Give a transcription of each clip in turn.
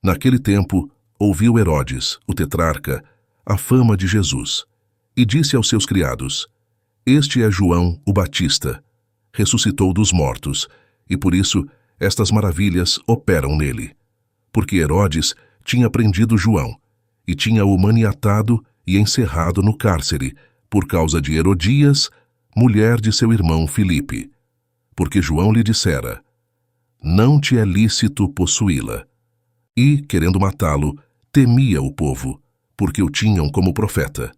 Naquele tempo, ouviu Herodes, o tetrarca, a fama de Jesus, e disse aos seus criados: Este é João, o Batista. Ressuscitou dos mortos, e por isso estas maravilhas operam nele. Porque Herodes tinha prendido João, e tinha-o maniatado e encerrado no cárcere, por causa de Herodias, mulher de seu irmão Filipe. Porque João lhe dissera: Não te é lícito possuí-la. E, querendo matá-lo, temia o povo, porque o tinham como profeta.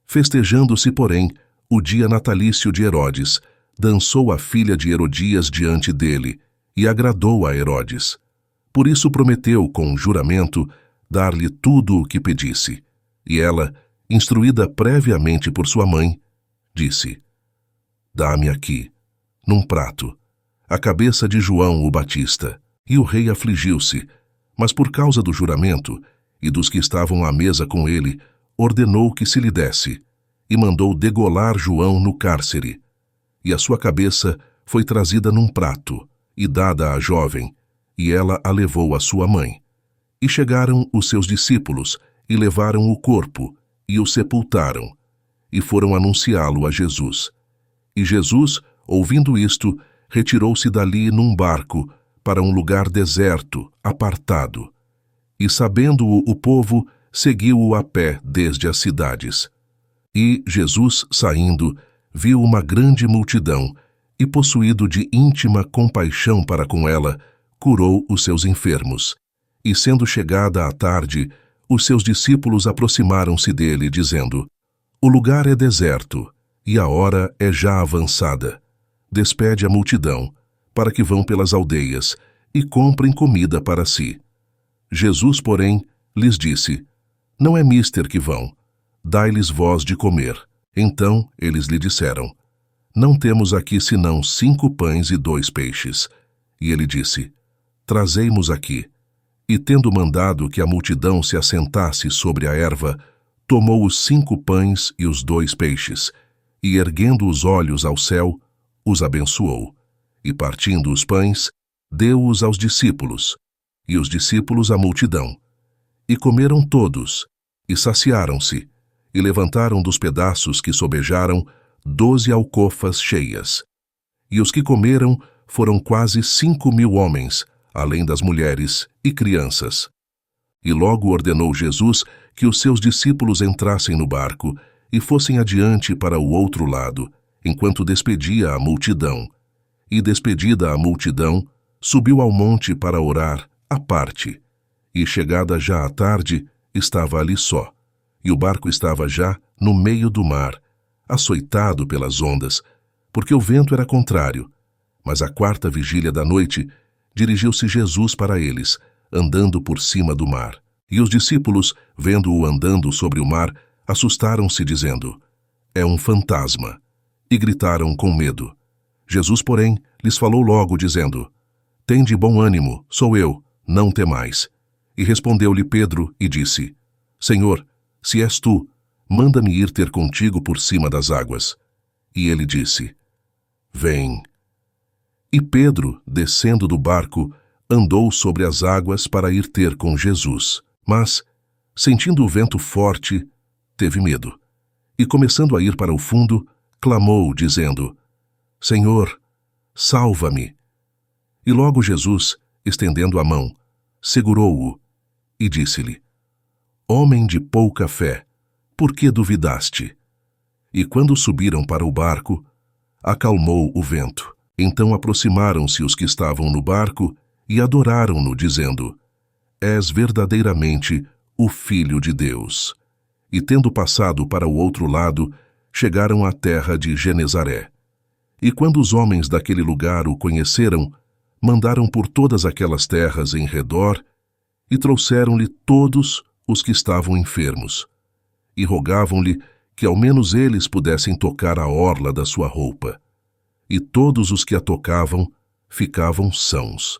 Festejando-se, porém, o dia natalício de Herodes, dançou a filha de Herodias diante dele, e agradou a Herodes. Por isso prometeu, com juramento, dar-lhe tudo o que pedisse. E ela, instruída previamente por sua mãe, disse: Dá-me aqui, num prato, a cabeça de João o Batista. E o rei afligiu-se, mas por causa do juramento e dos que estavam à mesa com ele, ordenou que se lhe desse, e mandou degolar João no cárcere. E a sua cabeça foi trazida num prato, e dada à jovem, e ela a levou à sua mãe. E chegaram os seus discípulos, e levaram o corpo, e o sepultaram, e foram anunciá-lo a Jesus. E Jesus, ouvindo isto, retirou-se dali num barco, para um lugar deserto, apartado. E sabendo-o o povo, seguiu-o a pé desde as cidades. E Jesus, saindo, viu uma grande multidão, e possuído de íntima compaixão para com ela, curou os seus enfermos. E sendo chegada a tarde, os seus discípulos aproximaram-se dele, dizendo: O lugar é deserto, e a hora é já avançada. Despede a multidão, para que vão pelas aldeias, e comprem comida para si. Jesus, porém, lhes disse: Não é mister que vão, dai-lhes vós de comer. Então eles lhe disseram: Não temos aqui senão 5 pães e 2 peixes. E ele disse: Trazei-mos aqui. E tendo mandado que a multidão se assentasse sobre a erva, tomou os 5 pães e os 2 peixes, e erguendo os olhos ao céu, os abençoou. E partindo os pães, deu-os aos discípulos, e os discípulos à multidão. E comeram todos, e saciaram-se, e levantaram dos pedaços que sobejaram 12 alcofas cheias. E os que comeram foram quase 5.000 homens, além das mulheres e crianças. E logo ordenou Jesus que os seus discípulos entrassem no barco e fossem adiante para o outro lado, enquanto despedia a multidão. E despedida a multidão, subiu ao monte para orar, à parte. E chegada já a tarde, estava ali só, e o barco estava já no meio do mar, açoitado pelas ondas, porque o vento era contrário. Mas à 4ª vigília da noite, dirigiu-se Jesus para eles, andando por cima do mar. E os discípulos, vendo-o andando sobre o mar, assustaram-se, dizendo: É um fantasma. E gritaram com medo. Jesus, porém, lhes falou logo, dizendo: Tende bom ânimo, sou eu, não temais. E respondeu-lhe Pedro e disse: Senhor, se és tu, manda-me ir ter contigo por cima das águas. E ele disse: Vem. E Pedro, descendo do barco, andou sobre as águas para ir ter com Jesus. Mas, sentindo o vento forte, teve medo. E começando a ir para o fundo, clamou, dizendo: Senhor, salva-me. E logo Jesus, estendendo a mão, segurou-o e disse-lhe: Homem de pouca fé, por que duvidaste? E quando subiram para o barco, acalmou o vento. Então aproximaram-se os que estavam no barco e adoraram-no, dizendo: És verdadeiramente o Filho de Deus. E tendo passado para o outro lado, chegaram à terra de Genezaré. E quando os homens daquele lugar o conheceram, mandaram por todas aquelas terras em redor e trouxeram-lhe todos os que estavam enfermos. E rogavam-lhe que ao menos eles pudessem tocar a orla da sua roupa. E todos os que a tocavam ficavam sãos.